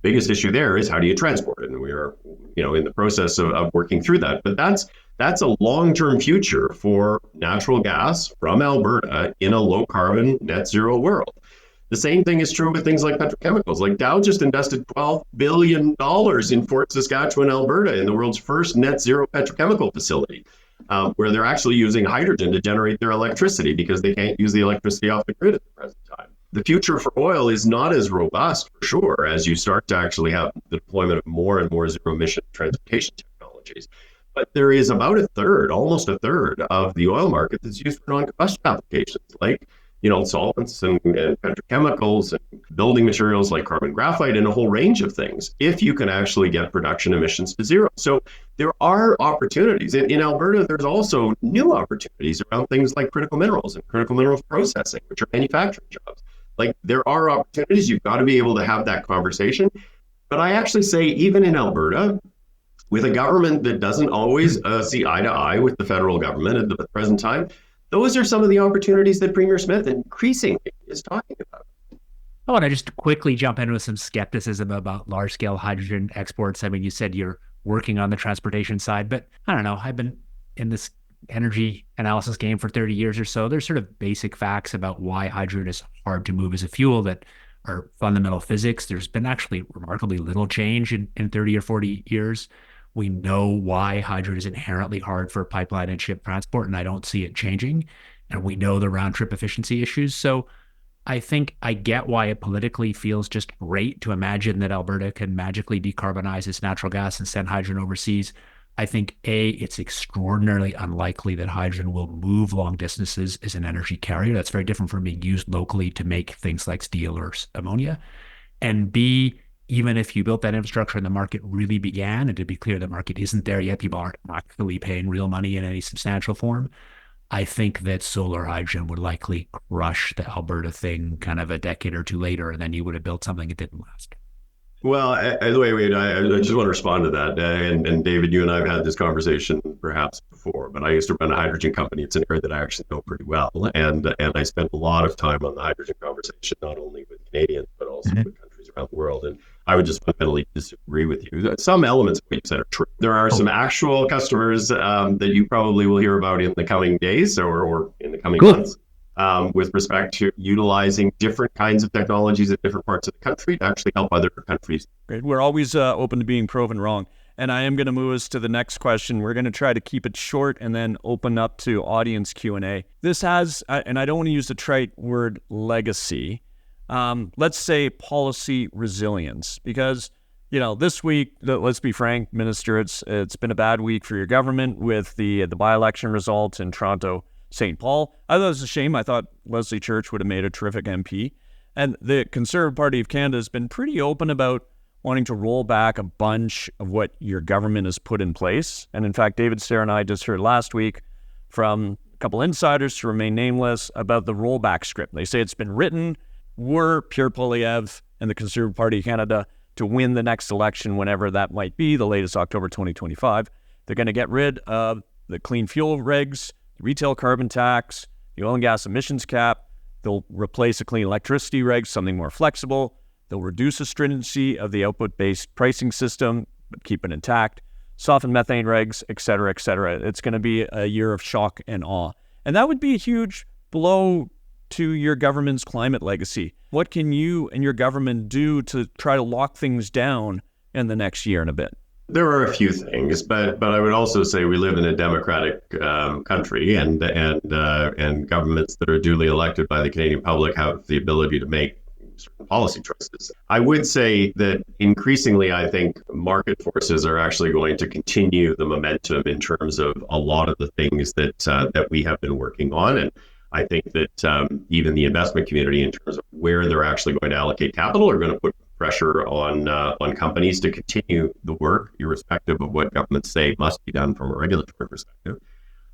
Biggest issue there is how do you transport it? And we are, in the process of working through that. But that's a long-term future for natural gas from Alberta in a low-carbon net zero world. The same thing is true with things like petrochemicals. Like Dow just invested $12 billion in Fort Saskatchewan, Alberta, in the world's first net zero petrochemical facility, where they're actually using hydrogen to generate their electricity because they can't use the electricity off the grid at the present time. The future for oil is not as robust, for sure, as you start to actually have the deployment of more and more zero-emission transportation technologies. But there is about almost a third of the oil market that's used for non-combustion applications, like solvents and petrochemicals and building materials like carbon graphite and a whole range of things, if you can actually get production emissions to zero. So there are opportunities. In Alberta, there's also new opportunities around things like critical minerals and critical minerals processing, which are manufacturing jobs. Like there are opportunities. You've got to be able to have that conversation. But I actually say even in Alberta, with a government that doesn't always see eye to eye with the federal government at the present time, those are some of the opportunities that Premier Smith increasingly is talking about. I want to just quickly jump in with some skepticism about large-scale hydrogen exports. I mean, you said you're working on the transportation side, but I don't know. I've been in this energy analysis game for 30 years or so. There's sort of basic facts about why hydrogen is hard to move as a fuel that are fundamental physics. There's been actually remarkably little change in 30 or 40 years. We know why hydrogen is inherently hard for pipeline and ship transport, and I don't see it changing. And we know the round trip efficiency issues. So I think I get why it politically feels just great to imagine that Alberta can magically decarbonize its natural gas and send hydrogen overseas. I think, it's extraordinarily unlikely that hydrogen will move long distances as an energy carrier. That's very different from being used locally to make things like steel or ammonia. And B, even if you built that infrastructure and the market really began, and to be clear, the market isn't there yet, people aren't actually paying real money in any substantial form, I think that solar hydrogen would likely crush the Alberta thing kind of a decade or two later, and then you would have built something that didn't last. Well, wait, I just want to respond to that. And David, you and I have had this conversation perhaps before, but I used to run a hydrogen company. It's an area that I actually know pretty well. And I spent a lot of time on the hydrogen conversation, not only with Canadians, but also with countries around the world. And I would just fundamentally disagree with you. Some elements of what you said are true. There are some actual customers that you probably will hear about in the coming days or in the coming months. With respect to utilizing different kinds of technologies in different parts of the country to actually help other countries. Great. We're always open to being proven wrong. And I am going to move us to the next question. We're going to try to keep it short and then open up to audience Q&A. This has, and I don't want to use the trite word legacy, let's say policy resilience, because, this week, let's be frank, Minister, it's been a bad week for your government with the by-election results in Toronto St. Paul. I thought it was a shame. I thought Leslie Church would have made a terrific MP. And the Conservative Party of Canada has been pretty open about wanting to roll back a bunch of what your government has put in place. And in fact, David, Sara, and I just heard last week from a couple insiders to remain nameless about the rollback script. They say it's been written. We're Pierre Poilievre and the Conservative Party of Canada to win the next election, whenever that might be, the latest October 2025. They're going to get rid of the clean fuel regs, retail carbon tax, the oil and gas emissions cap. They'll replace a clean electricity reg, something more flexible. They'll reduce the stringency of the output-based pricing system, but keep it intact. soften methane regs, et cetera, et cetera. It's going to be a year of shock and awe. And that would be a huge blow to your government's climate legacy. What can you and your government do to try to lock things down in the next year and a bit? There are a few things, but I would also say we live in a democratic country, and governments that are duly elected by the Canadian public have the ability to make certain policy choices. I would say that increasingly, I think market forces are actually going to continue the momentum in terms of a lot of the things that we have been working on, and I think that even the investment community, in terms of where they're actually going to allocate capital, are going to put pressure on companies to continue the work, irrespective of what governments say must be done from a regulatory perspective.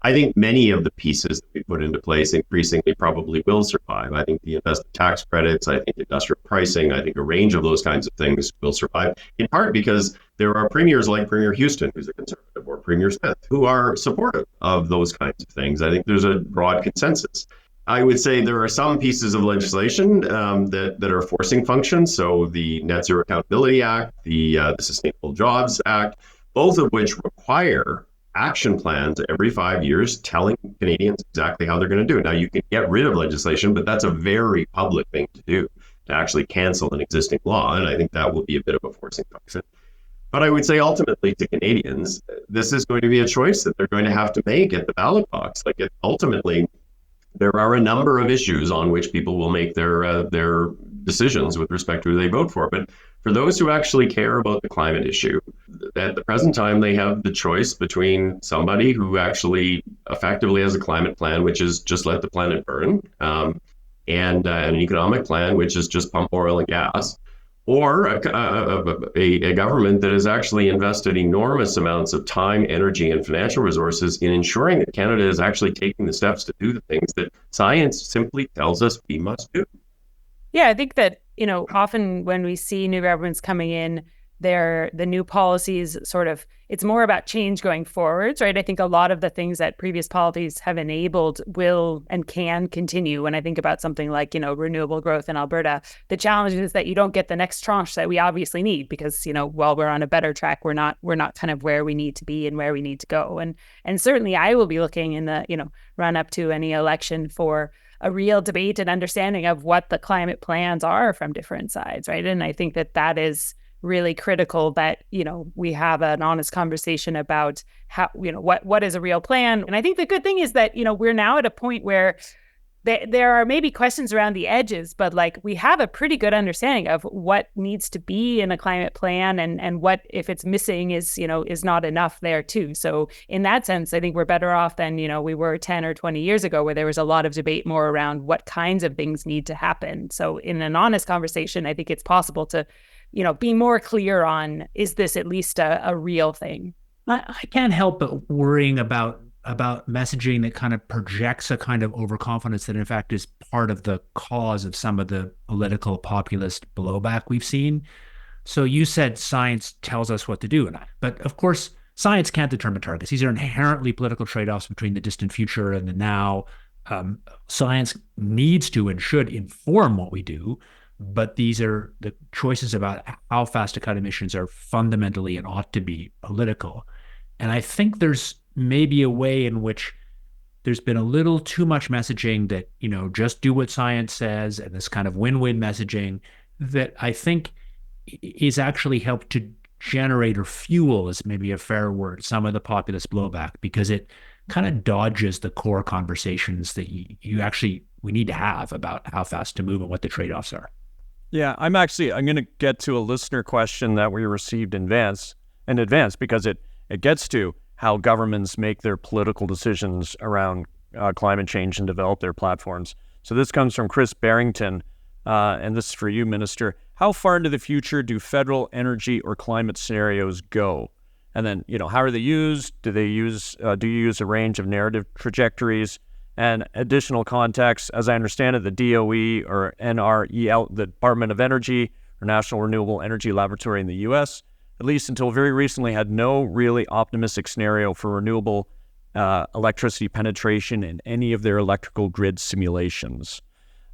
I think many of the pieces that we put into place increasingly probably will survive. I think the investment tax credits, I think industrial pricing, I think a range of those kinds of things will survive, in part because there are premiers like Premier Houston, who's a conservative, or Premier Smith, who are supportive of those kinds of things. I think there's a broad consensus. I would say there are some pieces of legislation that are forcing functions. So the Net Zero Accountability Act, the Sustainable Jobs Act, both of which require action plans every 5 years telling Canadians exactly how they're going to do it. Now, you can get rid of legislation, but that's a very public thing to do, to actually cancel an existing law. And I think that will be a bit of a forcing function. But I would say ultimately to Canadians, this is going to be a choice that they're going to have to make at the ballot box. Ultimately, there are a number of issues on which people will make their decisions with respect to who they vote for. But for those who actually care about the climate issue, at the present time, they have the choice between somebody who actually effectively has a climate plan, which is just let the planet burn, and an economic plan, which is just pump oil and gas, or a government that has actually invested enormous amounts of time, energy, and financial resources in ensuring that Canada is actually taking the steps to do the things that science simply tells us we must do. Yeah, I think that, often when we see new governments coming in, the new policies it's more about change going forwards, right? I think a lot of the things that previous policies have enabled will and can continue. When I think about something like, renewable growth in Alberta, the challenge is that you don't get the next tranche that we obviously need because, while we're on a better track, we're not kind of where we need to be and where we need to go. And certainly I will be looking in the, run up to any election for a real debate and understanding of what the climate plans are from different sides, right? And I think that is really critical that, we have an honest conversation about how, what is a real plan. And I think the good thing is that, we're now at a point where there are maybe questions around the edges, but we have a pretty good understanding of what needs to be in a climate plan and what, if it's missing, is not enough there too. So in that sense, I think we're better off than, we were 10 or 20 years ago, where there was a lot of debate more around what kinds of things need to happen. So in an honest conversation, I think it's possible to be more clear on, is this at least a real thing? I can't help but worrying about messaging that kind of projects a kind of overconfidence that in fact is part of the cause of some of the political populist blowback we've seen. So you said science tells us what to do, but of course science can't determine targets. These are inherently political trade-offs between the distant future and the now. Science needs to and should inform what we do, but these are the choices about how fast to cut emissions are fundamentally and ought to be political. And I think there's maybe a way in which there's been a little too much messaging that, just do what science says, and this kind of win-win messaging that I think is actually helped to generate, or fuel is maybe a fair word, some of the populist blowback, because it kind of dodges the core conversations that we need to have about how fast to move and what the trade-offs are. Yeah, I'm going to get to a listener question that we received in advance because it gets to how governments make their political decisions around climate change and develop their platforms. So this comes from Chris Barrington, and this is for you, Minister. How far into the future do federal energy or climate scenarios go? And then, how are they used? Do you use a range of narrative trajectories? And additional context, as I understand it, the DOE or NREL, the Department of Energy or National Renewable Energy Laboratory in the U.S., at least until very recently, had no really optimistic scenario for renewable electricity penetration in any of their electrical grid simulations.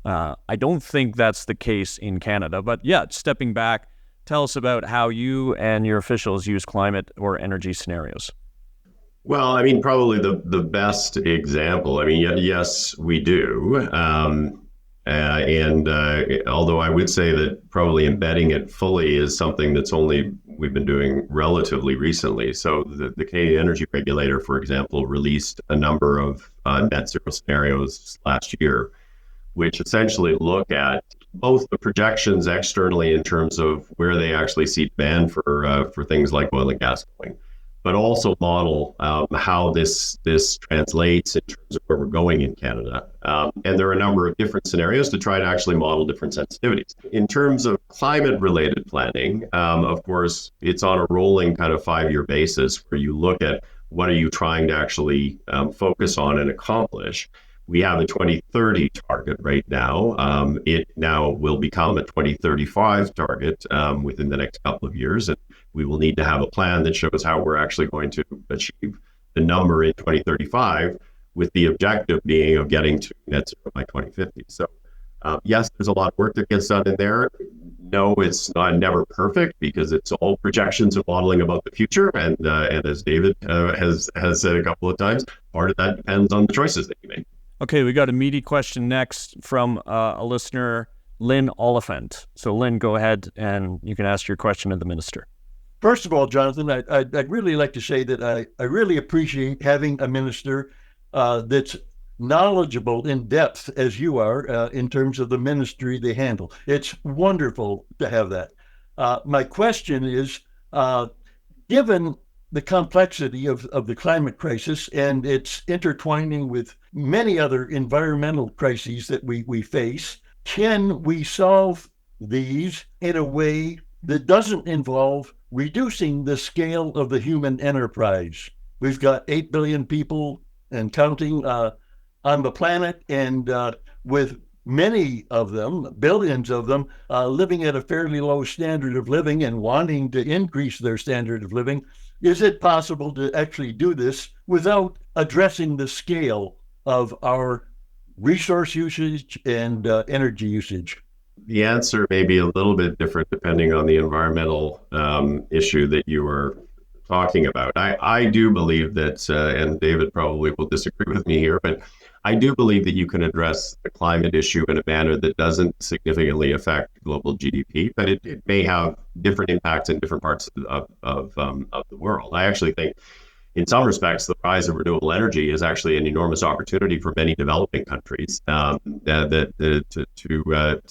I don't think that's the case in Canada. But yeah, stepping back, tell us about how you and your officials use climate or energy scenarios. Well, I mean, probably the best example. I mean, yes, we do. Although I would say that probably embedding it fully is something that's only we've been doing relatively recently. So the Canadian Energy Regulator, for example, released a number of net zero scenarios last year, which essentially look at both the projections externally in terms of where they actually see demand for things like oil and gas going, but also model how this translates in terms of where we're going in Canada. And there are a number of different scenarios to try to actually model different sensitivities. In terms of climate-related planning, of course, it's on a rolling kind of 5-year basis where you look at what are you trying to actually focus on and accomplish. We have a 2030 target right now. It now will become a 2035 target within the next couple of years. And we will need to have a plan that shows how we're actually going to achieve the number in 2035, with the objective being of getting to net zero by 2050. So yes, there's a lot of work that gets done in there. No, it's never perfect because it's all projections and modeling about the future. And as David has said a couple of times, part of that depends on the choices that you make. Okay, we got a meaty question next from a listener, Lynn Oliphant. So Lynn, go ahead and you can ask your question of the minister. First of all, Jonathan, I'd really like to say that I really appreciate having a minister that's knowledgeable in depth as you are in terms of the ministry they handle. It's wonderful to have that. My question is, given the complexity of the climate crisis and its intertwining with many other environmental crises that we face, can we solve these in a way that doesn't involve reducing the scale of the human enterprise? We've got 8 billion people and counting on the planet, and with many of them, billions of them, living at a fairly low standard of living and wanting to increase their standard of living. Is it possible to actually do this without addressing the scale of our resource usage and energy usage? The answer may be a little bit different depending on the environmental issue that you were talking about. I do believe that, and David probably will disagree with me here, but I do believe that you can address the climate issue in a manner that doesn't significantly affect global GDP, but it may have different impacts in different parts of the world. I actually think, in some respects, the rise of renewable energy is actually an enormous opportunity for many developing countries to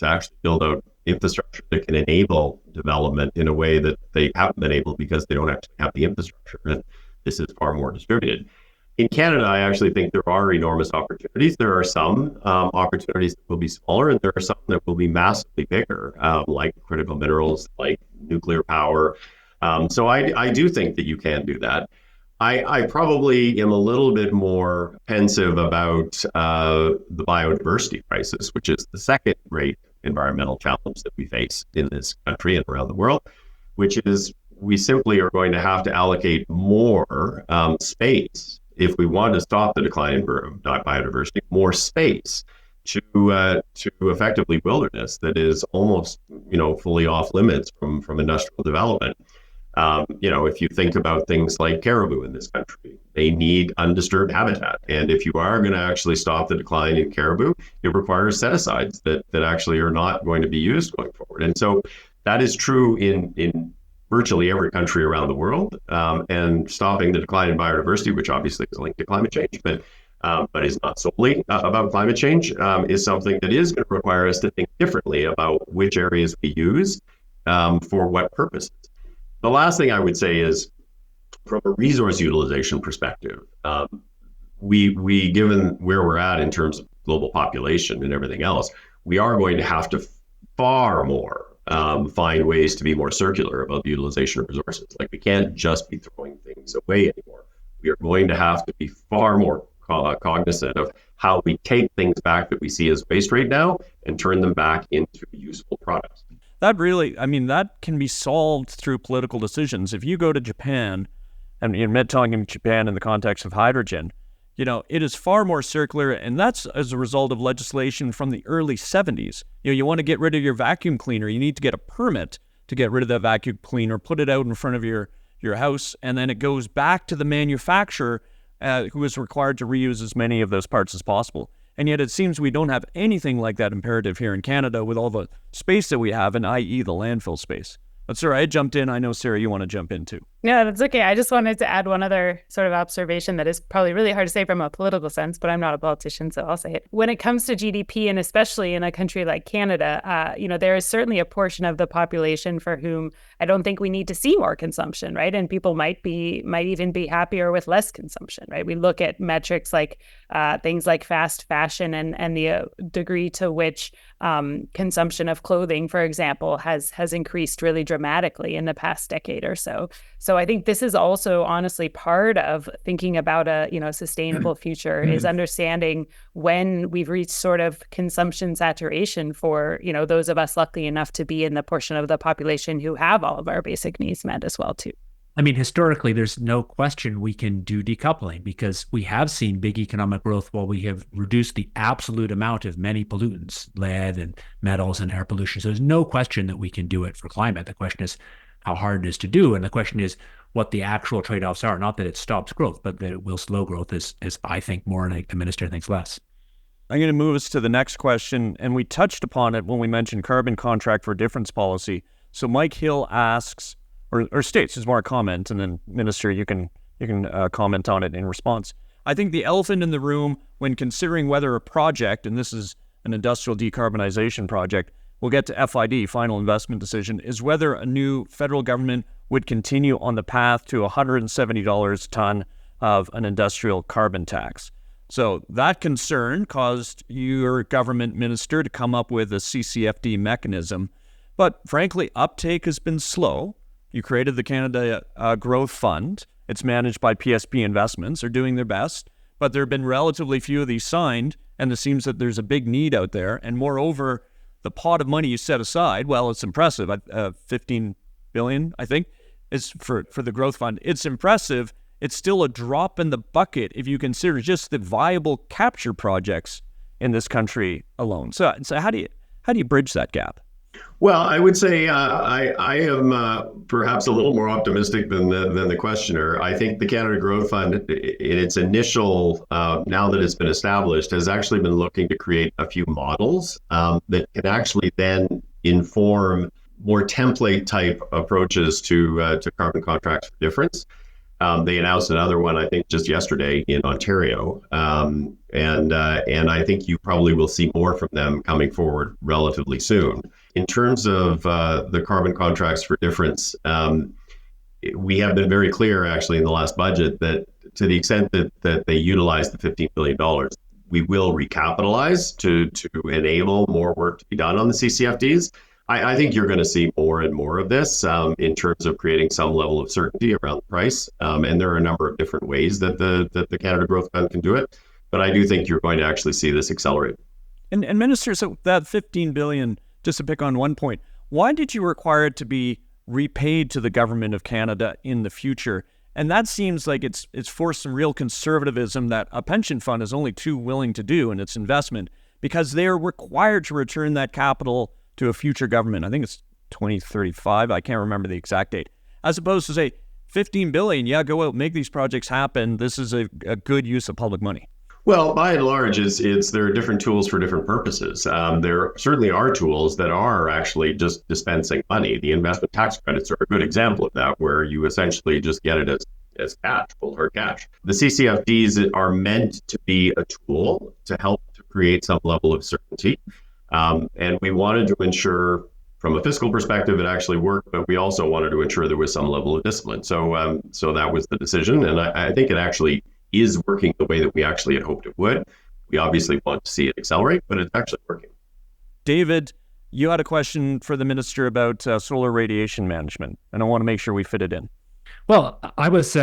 actually build out infrastructure that can enable development in a way that they haven't been able because they don't actually have the infrastructure. And this is far more distributed. In Canada, I actually think there are enormous opportunities. There are some opportunities that will be smaller, and there are some that will be massively bigger, like critical minerals, like nuclear power. So I do think that you can do that. I probably am a little bit more pensive about the biodiversity crisis, which is the second great environmental challenge that we face in this country and around the world, which is we simply are going to have to allocate more space if we want to stop the decline in biodiversity, more space to effectively wilderness that is almost fully off limits from industrial development. If you think about things like caribou in this country, they need undisturbed habitat. And if you are going to actually stop the decline in caribou, it requires set-asides that actually are not going to be used going forward. And so that is true in virtually every country around the world. And stopping the decline in biodiversity, which obviously is linked to climate change, but is not solely about climate change, is something that is going to require us to think differently about which areas we use for what purposes. The last thing I would say is, from a resource utilization perspective, we given where we're at in terms of global population and everything else, we are going to have to far more find ways to be more circular about the utilization of resources. Like, we can't just be throwing things away anymore. We are going to have to be far more cognizant of how we take things back that we see as waste right now and turn them back into useful products. That can be solved through political decisions. If you go to Japan, and you're talking in Japan in the context of hydrogen, it is far more circular, and that's as a result of legislation from the early 70s. You want to get rid of your vacuum cleaner, you need to get a permit to get rid of that vacuum cleaner, put it out in front of your house, and then it goes back to the manufacturer who is required to reuse as many of those parts as possible. And yet it seems we don't have anything like that imperative here in Canada with all the space that we have, and i.e. the landfill space. But Sarah, I jumped in. I know, Sarah, you want to jump in too. No, that's okay. I just wanted to add one other sort of observation that is probably really hard to say from a political sense, but I'm not a politician, so I'll say it. When it comes to GDP, and especially in a country like Canada, there is certainly a portion of the population for whom I don't think we need to see more consumption, right? And people might even be happier with less consumption, right? We look at metrics like things like fast fashion and the degree to which consumption of clothing, for example, has increased really dramatically in the past decade or so. So I think this is also honestly part of thinking about a sustainable future is understanding when we've reached sort of consumption saturation for those of us lucky enough to be in the portion of the population who have all of our basic needs met as well too. I mean, historically, there's no question we can do decoupling because we have seen big economic growth while we have reduced the absolute amount of many pollutants, lead and metals and air pollution. So there's no question that we can do it for climate. The question is how hard it is to do. And the question is what the actual trade-offs are. Not that it stops growth, but that it will slow growth is I think more and the minister thinks less. I'm going to move us to the next question. And we touched upon it when we mentioned carbon contract for difference policy. So Mike Hill asks, or states, there's more comment, and then Minister, you can comment on it in response. I think the elephant in the room when considering whether a project, and this is an industrial decarbonization project, will get to FID, final investment decision, is whether a new federal government would continue on the path to $170 a ton of an industrial carbon tax. So that concern caused your government minister to come up with a CCFD mechanism. But frankly, uptake has been slow. You created the Canada Growth Fund. It's managed by PSP Investments. They're doing their best, but there have been relatively few of these signed, and it seems that there's a big need out there. And moreover, the pot of money you set aside, well, it's impressive. $15 billion, I think, is for the Growth Fund. It's impressive. It's still a drop in the bucket if you consider just the viable capture projects in this country alone. So how do you bridge that gap? Well, I would say I am perhaps a little more optimistic than the questioner. I think the Canada Growth Fund, in its initial, now that it's been established, has actually been looking to create a few models that can actually then inform more template type approaches to carbon contracts for difference. They announced another one, I think, just yesterday in Ontario, and I think you probably will see more from them coming forward relatively soon. In terms of the carbon contracts for difference, we have been very clear, actually, in the last budget that to the extent that they utilize the $15 billion, we will recapitalize to enable more work to be done on the CCFDs. I think you're going to see more and more of this in terms of creating some level of certainty around the price. And there are a number of different ways that the Canada Growth Fund can do it. But I do think you're going to actually see this accelerate. And Minister, so that $15 billion, just to pick on one point, why did you require it to be repaid to the government of Canada in the future? And that seems like it's forced some real conservatism that a pension fund is only too willing to do in its investment because they are required to return that capital to a future government. I think it's 2035. I can't remember the exact date. As opposed to say, $15 billion, yeah, go out, make these projects happen. This is a good use of public money. Well, by and large, there are different tools for different purposes. There certainly are tools that are actually just dispensing money. The investment tax credits are a good example of that, where you essentially just get it as cash, full hard cash. The CCFDs are meant to be a tool to help to create some level of certainty. And we wanted to ensure, from a fiscal perspective, it actually worked, but we also wanted to ensure there was some level of discipline. So that was the decision. And I think it actually is working the way that we actually had hoped it would. We obviously want to see it accelerate, but it's actually working. David, you had a question for the minister about solar radiation management, and I want to make sure we fit it in. Well, I was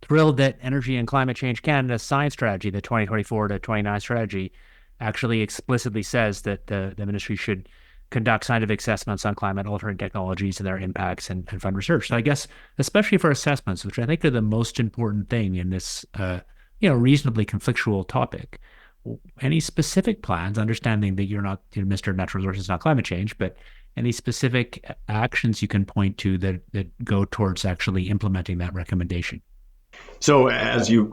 thrilled that Energy and Climate Change Canada's science strategy, the 2024 to 29 strategy, actually explicitly says that the ministry should conduct scientific assessments on climate-altering technologies and their impacts and fund research. So I guess, especially for assessments, which I think are the most important thing in this, reasonably conflictual topic, any specific plans, understanding that you're not, Mr. Natural Resources, not climate change, but any specific actions you can point to that go towards actually implementing that recommendation? So, as you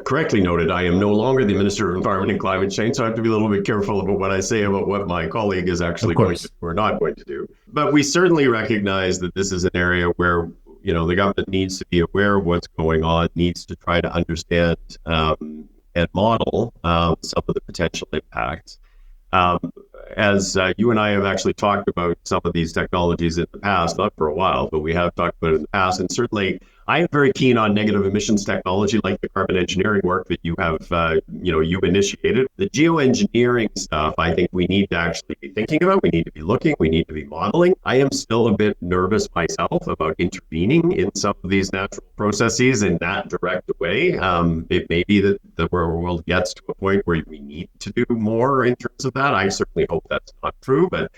correctly noted, I am no longer the Minister of Environment and Climate Change, so I have to be a little bit careful about what I say about what my colleague is actually going to or not going to do. But we certainly recognize that this is an area where, the government needs to be aware of what's going on, needs to try to understand and model some of the potential impacts. As you and I have actually talked about some of these technologies in the past, not for a while, but we have talked about it in the past. And certainly, I am very keen on negative emissions technology, like the carbon engineering work that you have, you've initiated. The geoengineering stuff, I think we need to actually be thinking about. We need to be looking. We need to be modeling. I am still a bit nervous myself about intervening in some of these natural processes in that direct way. It may be that the world gets to a point where we need to do more in terms of that. I certainly hope that's not true, but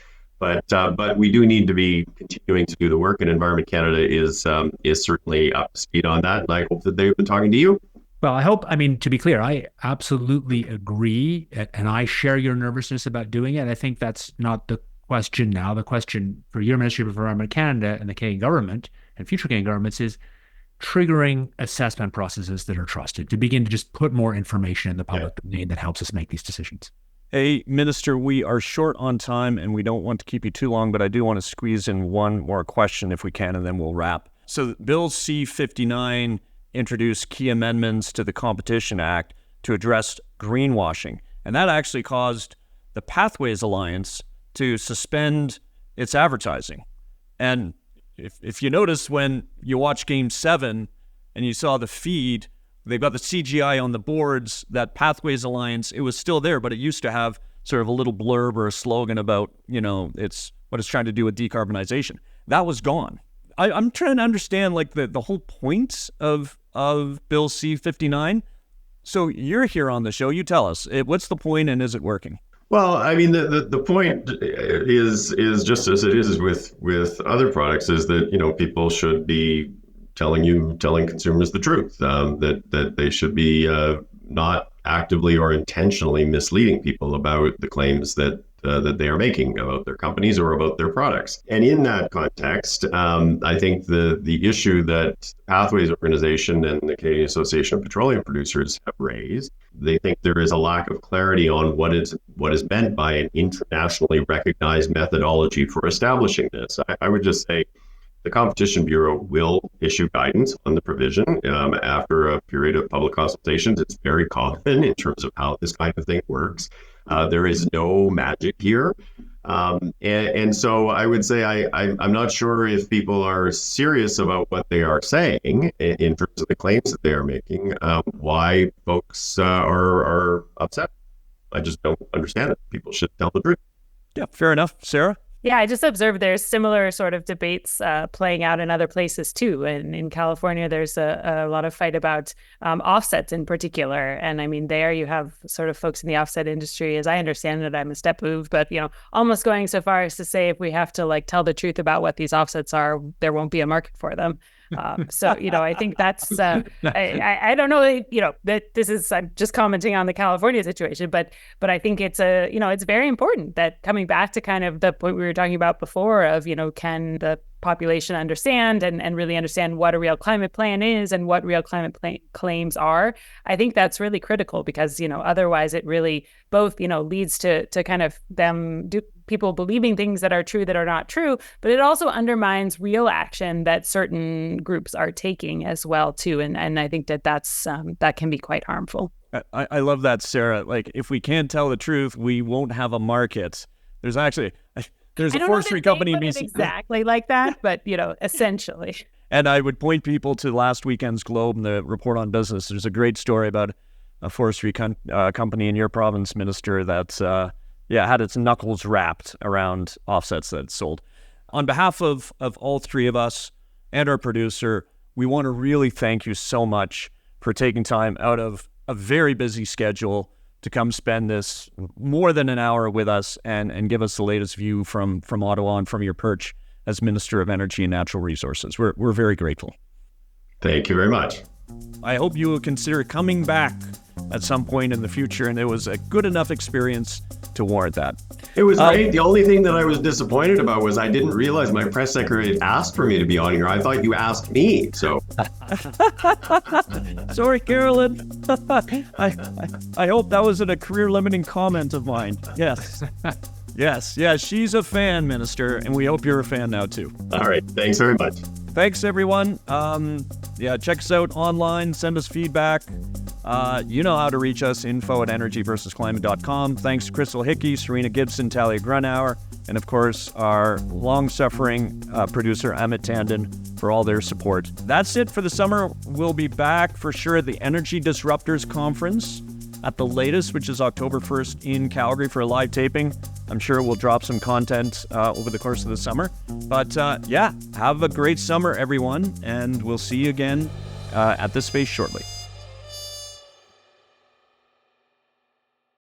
we do need to be continuing to do the work, and Environment Canada is certainly up to speed on that. And I hope that they've been talking to you. Well, to be clear, I absolutely agree, and I share your nervousness about doing it. I think that's not the question now. The question for your Ministry of Environment Canada and the Canadian government and future Canadian governments is triggering assessment processes that are trusted to begin to just put more information in the public domain that helps us make these decisions. Hey, Minister, we are short on time and we don't want to keep you too long, but I do want to squeeze in one more question if we can, and then we'll wrap. So Bill C-59 introduced key amendments to the Competition Act to address greenwashing. And that actually caused the Pathways Alliance to suspend its advertising. And if you notice, when you watch Game 7 and you saw the feed, they've got the CGI on the boards, that Pathways Alliance, it was still there, but it used to have sort of a little blurb or a slogan about, it's what it's trying to do with decarbonization. That was gone. I'm trying to understand the whole point of Bill C-59. So you're here on the show. You tell us, what's the point and is it working? Well, I mean, the point is just as it is with other products, is that, people should be telling consumers the truth, that they should be not actively or intentionally misleading people about the claims that they are making about their companies or about their products. And in that context, I think the issue that Pathways Organization and the Canadian Association of Petroleum Producers have raised, they think there is a lack of clarity on what is meant by an internationally recognized methodology for establishing this. I would just say, the Competition Bureau will issue guidance on the provision after a period of public consultations. It's very common in terms of how this kind of thing works. There is no magic here. And so I would say I'm not sure if people are serious about what they are saying in terms of the claims that they are making, why folks are upset. I just don't understand it. People should tell the truth. Yeah, fair enough. Sarah? Yeah, I just observed there's similar sort of debates playing out in other places too. And in California, there's a lot of fight about offsets in particular. And I mean, there you have sort of folks in the offset industry, as I understand it, I'm a step move, but almost going so far as to say if we have to tell the truth about what these offsets are, there won't be a market for them. I think that's, I don't know, that this is, I'm just commenting on the California situation, but I think it's it's very important that, coming back to kind of the point we were talking about before of, can the population understand and really understand what a real climate plan is and what real climate claims are. I think that's really critical because, otherwise it really both, leads to kind of people believing things that are true that are not true, but it also undermines real action that certain groups are taking as well too. And I think that's that can be quite harmful. I love that, Sarah. If we can't tell the truth, we won't have a market. There's a forestry company in BC. Exactly like that, but essentially. And I would point people to last weekend's Globe and the report on business. There's a great story about a forestry company in your province, Minister, that had its knuckles wrapped around offsets that it sold. On behalf of all three of us and our producer, we want to really thank you so much for taking time out of a very busy schedule to come spend this more than an hour with us and give us the latest view from Ottawa and from your perch as Minister of Energy and Natural Resources. We're very grateful. Thank you very much. I hope you will consider coming back at some point in the future, and it was a good enough experience to warrant that. It was great. The only thing that I was disappointed about was I didn't realize my press secretary had asked for me to be on here. I thought you asked me. So sorry, Carolyn. I hope that wasn't a career-limiting comment of mine. Yes. Yes, she's a fan, Minister, and we hope you're a fan now too. All right. Thanks very much. Thanks, everyone. Check us out online. Send us feedback. You know how to reach us, info@energyversusclimate.com. Thanks to Crystal Hickey, Serena Gibson, Talia Grunauer, and of course, our long-suffering producer, Amit Tandon, for all their support. That's it for the summer. We'll be back for sure at the Energy Disruptors Conference at the latest, which is October 1st in Calgary for a live taping. I'm sure we'll drop some content over the course of the summer. But have a great summer, everyone, and we'll see you again at this space shortly.